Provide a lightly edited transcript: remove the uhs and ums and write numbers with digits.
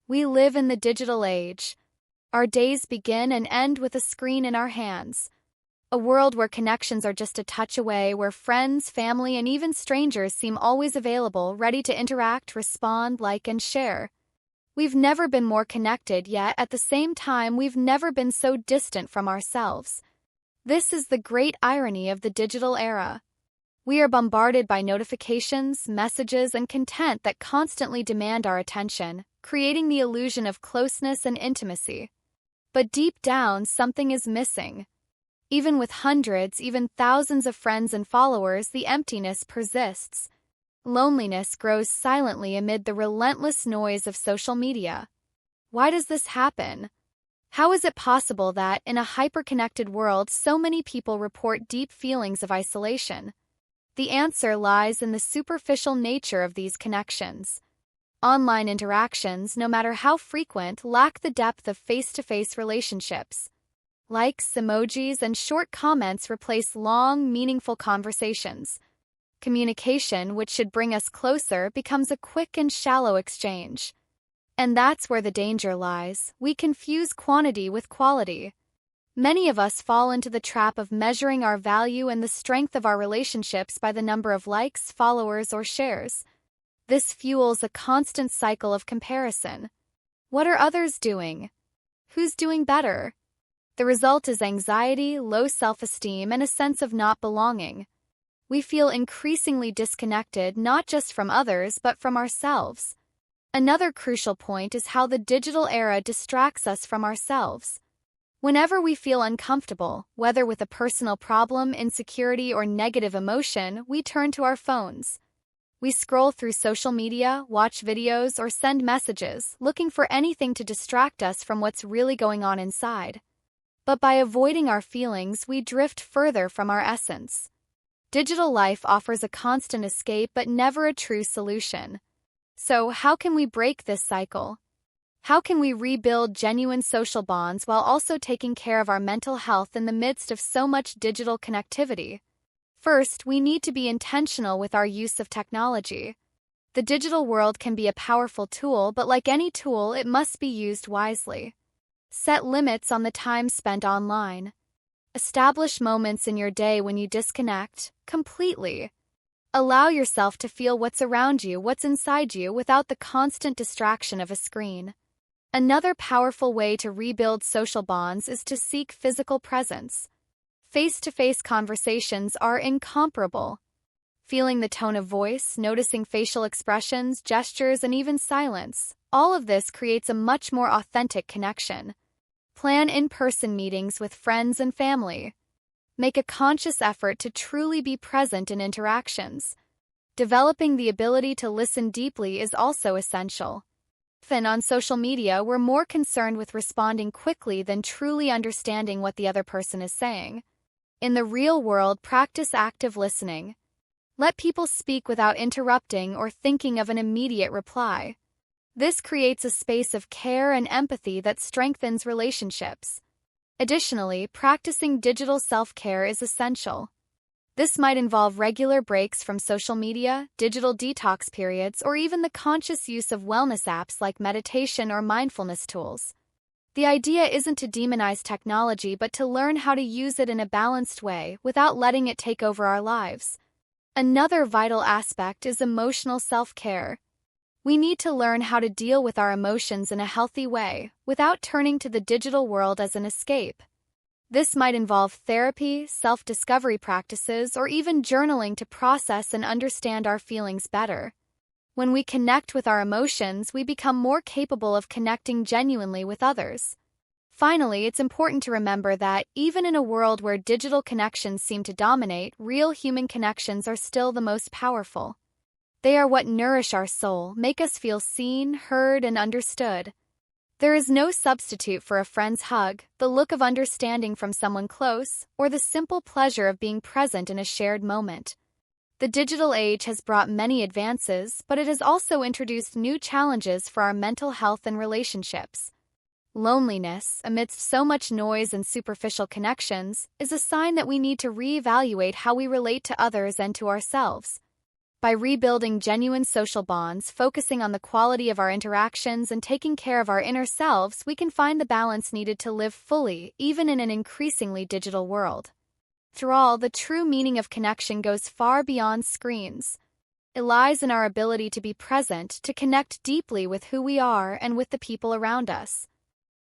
We live in the digital age. Our days begin and end with a screen in our hands. A world where connections are just a touch away, where friends, family, and even strangers seem always available, ready to interact, respond, like, and share. We've never been more connected, yet at the same time, we've never been so distant from ourselves. This is the great irony of the digital era. We are bombarded by notifications, messages, and content that constantly demand our attention, creating the illusion of closeness and intimacy. But deep down, something is missing. Even with hundreds, even thousands of friends and followers, the emptiness persists. Loneliness grows silently amid the relentless noise of social media. Why does this happen? How is it possible that, in a hyper-connected world, so many people report deep feelings of isolation? The answer lies in the superficial nature of these connections. Online interactions, no matter how frequent, lack the depth of face-to-face relationships. Likes, emojis, and short comments replace long, meaningful conversations. Communication, which should bring us closer, becomes a quick and shallow exchange. And that's where the danger lies. We confuse quantity with quality. Many of us fall into the trap of measuring our value and the strength of our relationships by the number of likes, followers, or shares. This fuels a constant cycle of comparison. What are others doing? Who's doing better? The result is anxiety, low self-esteem, and a sense of not belonging. We feel increasingly disconnected not just from others but from ourselves. Another crucial point is how the digital era distracts us from ourselves. Whenever we feel uncomfortable, whether with a personal problem, insecurity, or negative emotion, we turn to our phones. We scroll through social media, watch videos, or send messages, looking for anything to distract us from what's really going on inside. But by avoiding our feelings, we drift further from our essence. Digital life offers a constant escape but never a true solution. So, how can we break this cycle? How can we rebuild genuine social bonds while also taking care of our mental health in the midst of so much digital connectivity? First, we need to be intentional with our use of technology. The digital world can be a powerful tool, but like any tool, it must be used wisely. Set limits on the time spent online. Establish moments in your day when you disconnect completely. Allow yourself to feel what's around you, what's inside you, without the constant distraction of a screen. Another powerful way to rebuild social bonds is to seek physical presence. Face-to-face conversations are incomparable. Feeling the tone of voice, noticing facial expressions, gestures, and even silence, all of this creates a much more authentic connection. Plan in-person meetings with friends and family. Make a conscious effort to truly be present in interactions. Developing the ability to listen deeply is also essential. Often on social media, we're more concerned with responding quickly than truly understanding what the other person is saying. In the real world, practice active listening. Let people speak without interrupting or thinking of an immediate reply. This creates a space of care and empathy that strengthens relationships. Additionally, practicing digital self-care is essential. This might involve regular breaks from social media, digital detox periods, or even the conscious use of wellness apps like meditation or mindfulness tools. The idea isn't to demonize technology but to learn how to use it in a balanced way without letting it take over our lives. Another vital aspect is emotional self-care. We need to learn how to deal with our emotions in a healthy way without turning to the digital world as an escape. This might involve therapy, self-discovery practices, or even journaling to process and understand our feelings better. When we connect with our emotions, we become more capable of connecting genuinely with others. Finally, it's important to remember that, even in a world where digital connections seem to dominate, real human connections are still the most powerful. They are what nourish our soul, make us feel seen, heard, and understood. There is no substitute for a friend's hug, the look of understanding from someone close, or the simple pleasure of being present in a shared moment. The digital age has brought many advances, but it has also introduced new challenges for our mental health and relationships. Loneliness, amidst so much noise and superficial connections, is a sign that we need to reevaluate how we relate to others and to ourselves. By rebuilding genuine social bonds, focusing on the quality of our interactions, and taking care of our inner selves, we can find the balance needed to live fully, even in an increasingly digital world. After all, the true meaning of connection goes far beyond screens. It lies in our ability to be present, to connect deeply with who we are and with the people around us.